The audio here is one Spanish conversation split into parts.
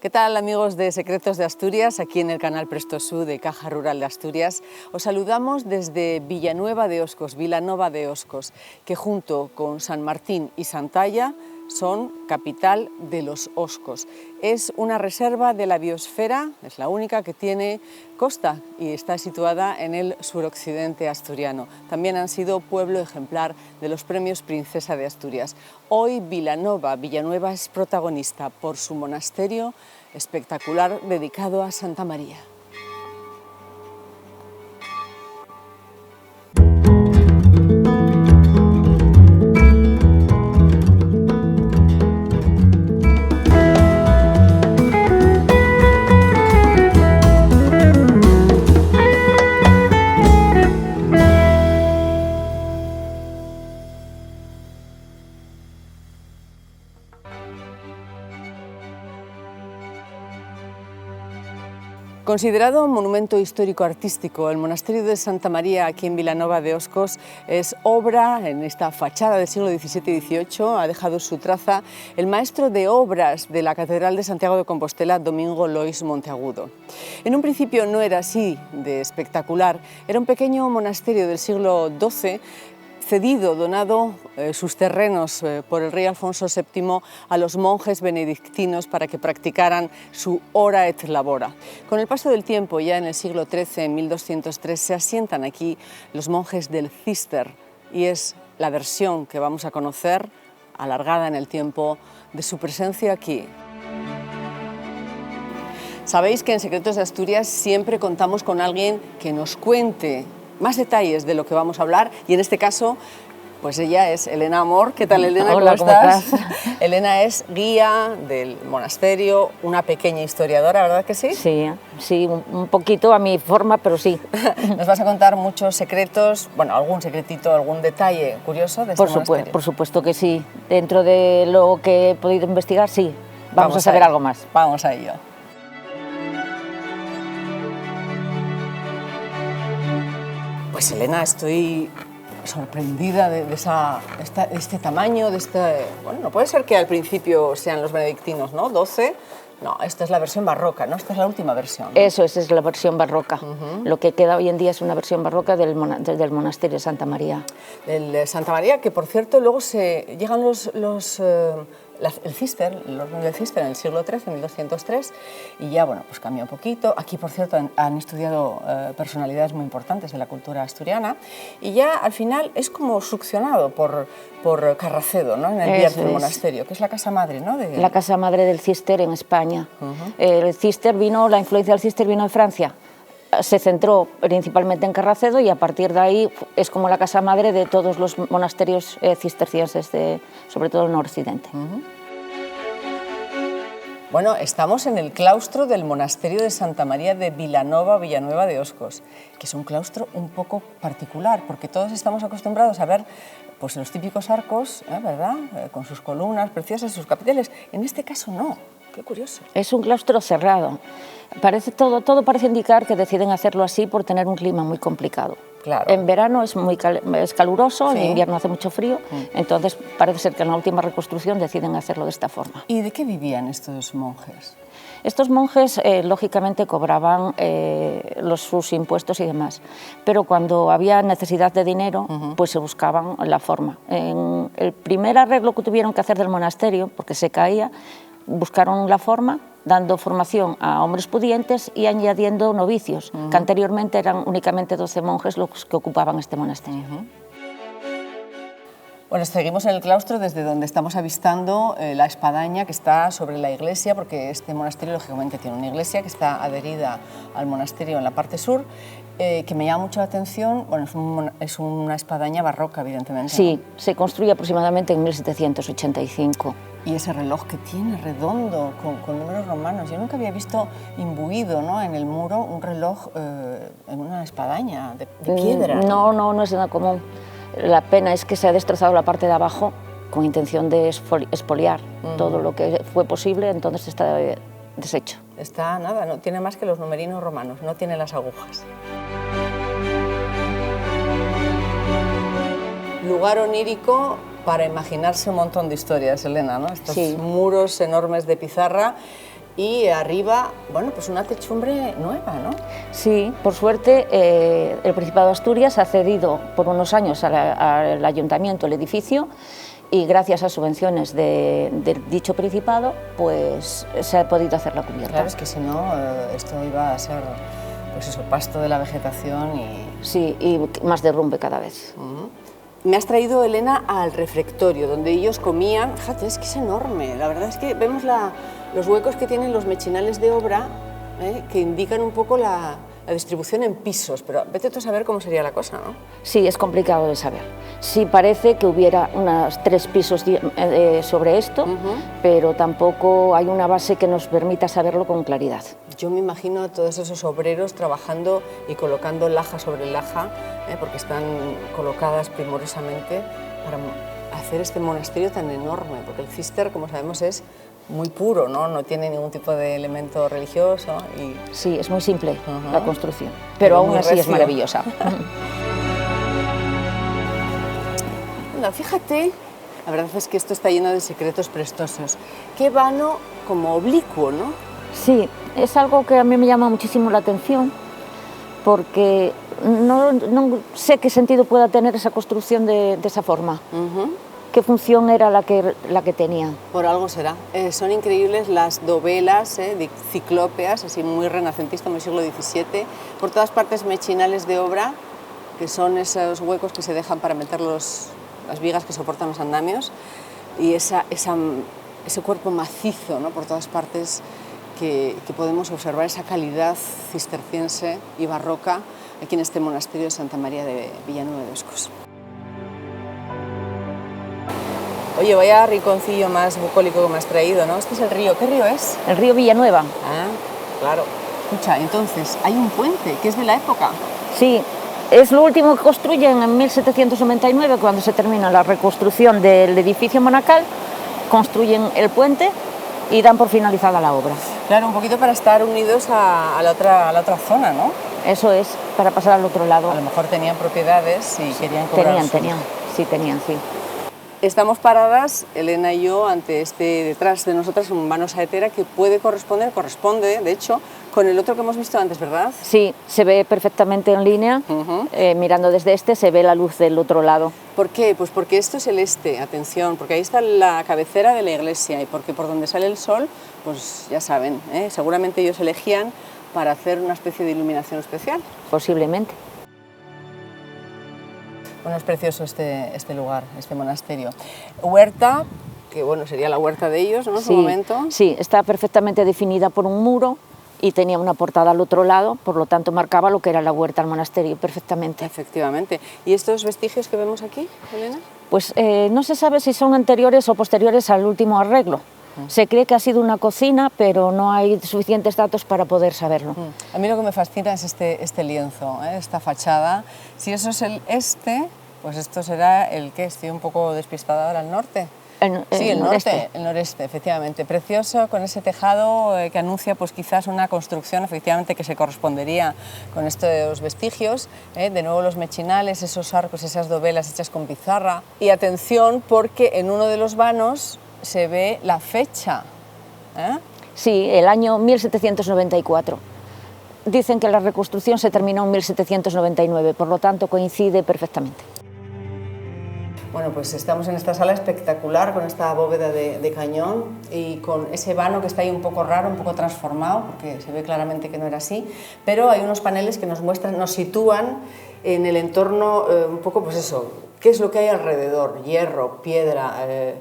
¿Qué tal, amigos de Secretos de Asturias? Aquí en el canal Prestosú de Caja Rural de Asturias os saludamos desde Vilanova de Oscos, que junto con San Martín y Santalla son capital de los Oscos. Es una reserva de la biosfera, es la única que tiene costa y está situada en el suroccidente asturiano. También han sido pueblo ejemplar de los premios Princesa de Asturias. Hoy Villanueva es protagonista por su monasterio espectacular dedicado a Santa María. Considerado monumento histórico-artístico, el monasterio de Santa María aquí en Vilanova de Oscos es obra en esta fachada del siglo XVII y XVIII, ha dejado su traza el maestro de obras de la Catedral de Santiago de Compostela, Domingo Lois Monteagudo. En un principio no era así de espectacular, era un pequeño monasterio del siglo XII, cedido, donado sus terrenos por el rey Alfonso VII a los monjes benedictinos para que practicaran su ora et labora. Con el paso del tiempo, ya en el siglo XIII, en 1203, se asientan aquí los monjes del Císter y es la versión que vamos a conocer, alargada en el tiempo, de su presencia aquí. Sabéis que en Secretos de Asturias siempre contamos con alguien que nos cuente más detalles de lo que vamos a hablar y en este caso pues ella es Elena Amor. ¿Qué tal, Elena? Hola, ¿cómo estás? Elena es guía del monasterio, una pequeña historiadora, ¿verdad que sí? Sí, un poquito a mi forma, pero sí. Nos vas a contar muchos secretos, bueno, algún secretito, algún detalle curioso de este monasterio. Por supuesto que sí. Dentro de lo que he podido investigar, sí. Vamos a saber algo más. Vamos a ello. Pues Elena, estoy sorprendida de este tamaño, bueno, no puede ser que al principio sean los benedictinos, ¿no? 12, no, esta es la versión barroca, ¿no? Esta es la última versión, ¿no? Eso es la versión barroca. Lo que queda hoy en día es una versión barroca del monasterio de Santa María. El Santa María, que por cierto luego llegan el Císter, el orden del Císter en el siglo XIII, en 1203, y ya, bueno, pues cambia un poquito. Aquí, por cierto, han estudiado personalidades muy importantes de la cultura asturiana, y ya al final es como succionado por Carracedo, ¿no? En el Bierzo del monasterio, que es la casa madre, ¿no? La casa madre del Císter en España. La influencia del Císter vino de Francia. Se centró principalmente en Carracedo y a partir de ahí es como la casa madre de todos los monasterios cistercienses, sobre todo en el noroccidente. Bueno, estamos en el claustro del monasterio de Santa María de Vilanova de Oscos, que es un claustro un poco particular, porque todos estamos acostumbrados a ver pues, los típicos arcos, ¿verdad? Con sus columnas preciosas, sus capiteles. En este caso no. Qué curioso. Es un claustro cerrado. Todo parece indicar que deciden hacerlo así por tener un clima muy complicado. Claro. En verano es caluroso, sí. En invierno hace mucho frío, entonces parece ser que en la última reconstrucción deciden hacerlo de esta forma. ¿Y de qué vivían estos monjes? Estos monjes, lógicamente, cobraban sus impuestos y demás, pero cuando había necesidad de dinero, pues se buscaban la forma. En el primer arreglo que tuvieron que hacer del monasterio, porque se caía, buscaron la forma, dando formación a hombres pudientes y añadiendo novicios, que anteriormente eran únicamente 12 monjes los que ocupaban este monasterio. Bueno, seguimos en el claustro desde donde estamos avistando la espadaña que está sobre la iglesia, porque este monasterio lógicamente tiene una iglesia que está adherida al monasterio en la parte sur, que me llama mucho la atención. Bueno, es una espadaña barroca, evidentemente. Sí, ¿no? Se construye aproximadamente en 1785. Y ese reloj que tiene redondo, con números romanos. Yo nunca había visto imbuido, ¿no?, en el muro un reloj en una espadaña de piedra. No es nada común. La pena es que se ha destrozado la parte de abajo con intención de expoliar todo lo que fue posible, entonces está deshecho. Está nada, no tiene más que los numerinos romanos, no tiene las agujas. Lugar onírico para imaginarse un montón de historias, Elena, ¿no? Estos muros enormes de pizarra y arriba, bueno, pues una techumbre nueva, ¿no? Sí, por suerte el Principado de Asturias ha cedido por unos años al Ayuntamiento el edificio y gracias a subvenciones de dicho Principado pues se ha podido hacer la cubierta. Claro, es que si no esto iba a ser pues eso, pasto de la vegetación y... Sí, y más derrumbe cada vez. Me has traído, Elena, al refectorio, donde ellos comían. Fíjate, es que es enorme. La verdad es que vemos los huecos que tienen los mechinales de obra, que indican un poco la distribución en pisos, pero vete tú a saber cómo sería la cosa, ¿no? Sí, es complicado de saber. Sí parece que hubiera unos 3 pisos sobre esto, pero tampoco hay una base que nos permita saberlo con claridad. Yo me imagino a todos esos obreros trabajando y colocando laja sobre laja, porque están colocadas primorosamente para hacer este monasterio tan enorme, porque el Cister, como sabemos, es muy puro, ¿no? No tiene ningún tipo de elemento religioso. Y... Sí, es muy simple la construcción, pero aún así es maravillosa. Anda, fíjate, la verdad es que esto está lleno de secretos prestosos. Qué vano como oblicuo, ¿no? Sí, es algo que a mí me llama muchísimo la atención, porque no sé qué sentido pueda tener esa construcción de esa forma. ¿Qué función era la que tenía? Por algo será. Son increíbles las dovelas ciclópeas, así muy renacentistas, muy siglo XVII. Por todas partes mechinales de obra, que son esos huecos que se dejan para meter las vigas que soportan los andamios. Y ese cuerpo macizo, ¿no? Por todas partes que podemos observar, esa calidad cisterciense y barroca aquí en este monasterio de Santa María de Villanueva de Oscos. Oye, vaya rinconcillo más bucólico que me has traído, ¿no? Este es el río. ¿Qué río es? El río Villanueva. Ah, claro. Escucha, entonces, hay un puente que es de la época. Sí, es lo último que construyen en 1799, cuando se termina la reconstrucción del edificio monacal, construyen el puente y dan por finalizada la obra. Claro, un poquito para estar unidos a la otra zona, ¿no? Eso es, para pasar al otro lado. A lo mejor tenían propiedades y querían cobrar. Tenían, sí. Estamos paradas, Elena y yo, ante detrás de nosotras un vano saetera que corresponde, de hecho, con el otro que hemos visto antes, ¿verdad? Sí, se ve perfectamente en línea, mirando desde este se ve la luz del otro lado. ¿Por qué? Pues porque esto es el este, atención, porque ahí está la cabecera de la iglesia y porque por donde sale el sol, pues ya saben, seguramente ellos elegían para hacer una especie de iluminación especial. Posiblemente. Bueno, es precioso este lugar, este monasterio. Huerta, que bueno, sería la huerta de ellos, ¿no? En su momento. Sí, está perfectamente definida por un muro y tenía una portada al otro lado, por lo tanto marcaba lo que era la huerta al monasterio perfectamente. Efectivamente. ¿Y estos vestigios que vemos aquí, Elena? Pues no se sabe si son anteriores o posteriores al último arreglo. Se cree que ha sido una cocina, pero no hay suficientes datos para poder saberlo. A mí lo que me fascina es este lienzo, esta fachada. Si eso es el este, pues esto será el que estoy un poco despistada ahora, el norte. Sí, el noreste, efectivamente. Precioso, con ese tejado que anuncia pues quizás una construcción efectivamente que se correspondería con estos vestigios. De nuevo los mechinales, esos arcos, esas dovelas hechas con pizarra. Y atención, porque en uno de los vanos se ve la fecha. Sí, el año 1794. Dicen que la reconstrucción se terminó en 1799, por lo tanto coincide perfectamente. Bueno, pues estamos en esta sala espectacular con esta bóveda de cañón y con ese vano que está ahí un poco raro, un poco transformado, porque se ve claramente que no era así, pero hay unos paneles que nos muestran, nos sitúan en el entorno un poco, pues eso, ¿qué es lo que hay alrededor? Hierro, piedra,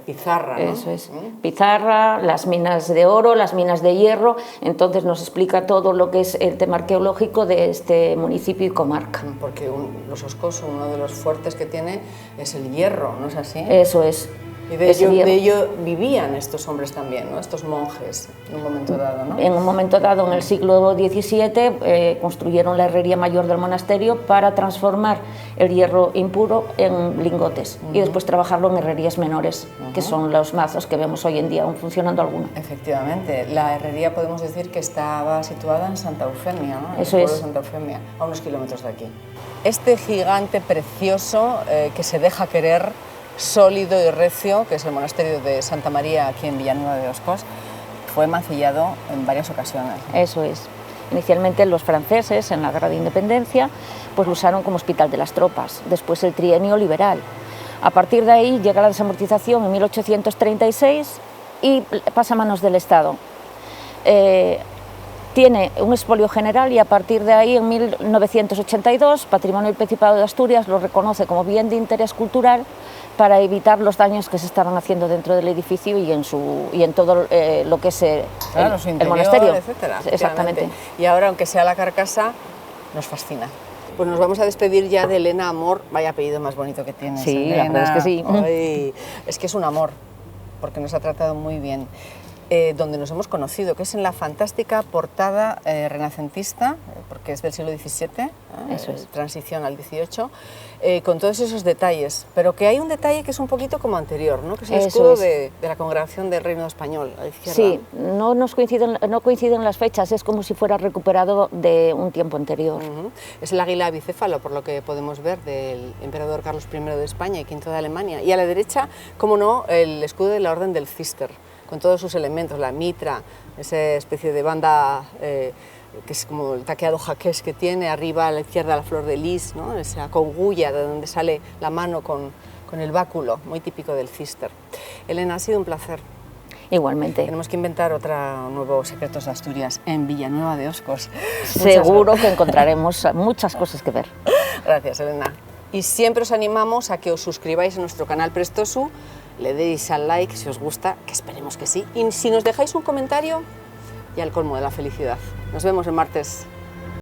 pizarra, ¿no? Eso es, pizarra, las minas de oro, las minas de hierro, entonces nos explica todo lo que es el tema arqueológico de este municipio y comarca. Porque los Oscos, uno de los fuertes que tiene es el hierro, ¿no es así? Eso es. Y de ello vivían estos hombres también, ¿no? Estos monjes, en un momento dado, ¿no? En un momento dado, en el siglo XVII, construyeron la herrería mayor del monasterio para transformar el hierro impuro en lingotes y después trabajarlo en herrerías menores, que son los mazos que vemos hoy en día, aún funcionando alguno. Efectivamente, la herrería podemos decir que estaba situada en Santa Eufemia, ¿no? Eso es. En Santa Eufemia, a unos kilómetros de aquí. Este gigante precioso que se deja querer, sólido y recio, que es el monasterio de Santa María aquí en Villanueva de Oscos. fue mancillado en varias ocasiones. Eso es. Inicialmente los franceses, en la Guerra de Independencia, pues lo usaron como hospital de las tropas, después el trienio liberal. A partir de ahí llega la desamortización en 1836 y pasa a manos del Estado. Tiene un expolio general y a partir de ahí, en 1982, Patrimonio del Principado de Asturias lo reconoce como bien de interés cultural para evitar los daños que se estaban haciendo dentro del edificio y en todo lo que es el monasterio, etcétera. Exactamente. Y ahora, aunque sea la carcasa, nos fascina. Pues nos vamos a despedir ya de Elena Amor. Vaya apellido más bonito que tienes, Sí, Elena. la verdad es que sí. Ay, es que es un amor, porque nos ha tratado muy bien. Donde nos hemos conocido, que es en la fantástica portada renacentista, porque es del siglo XVII, Eso es. transición al XVIII, con todos esos detalles, pero que hay un detalle que es un poquito como anterior, ¿no? Que es el escudo de la Congregación del Reino Español, a la izquierda. Sí, no coinciden las fechas, es como si fuera recuperado de un tiempo anterior. Es el águila bicéfalo, por lo que podemos ver, del emperador Carlos I de España y V de Alemania, y a la derecha, como no, el escudo de la Orden del Císter, con todos sus elementos, la mitra, esa especie de banda que es como el taqueado jaqués que tiene, arriba a la izquierda la flor de lis, ¿no? Esa cogulla de donde sale la mano con el báculo, muy típico del Císter. Elena, ha sido un placer. Igualmente. Tenemos que inventar otro nuevo Secretos de Asturias en Villanueva de Oscos. Seguro que encontraremos muchas cosas que ver. Gracias, Elena. Y siempre os animamos a que os suscribáis a nuestro canal Prestosu, le deis al like si os gusta, que esperemos que sí, y si nos dejáis un comentario, ya el colmo de la felicidad. Nos vemos el martes.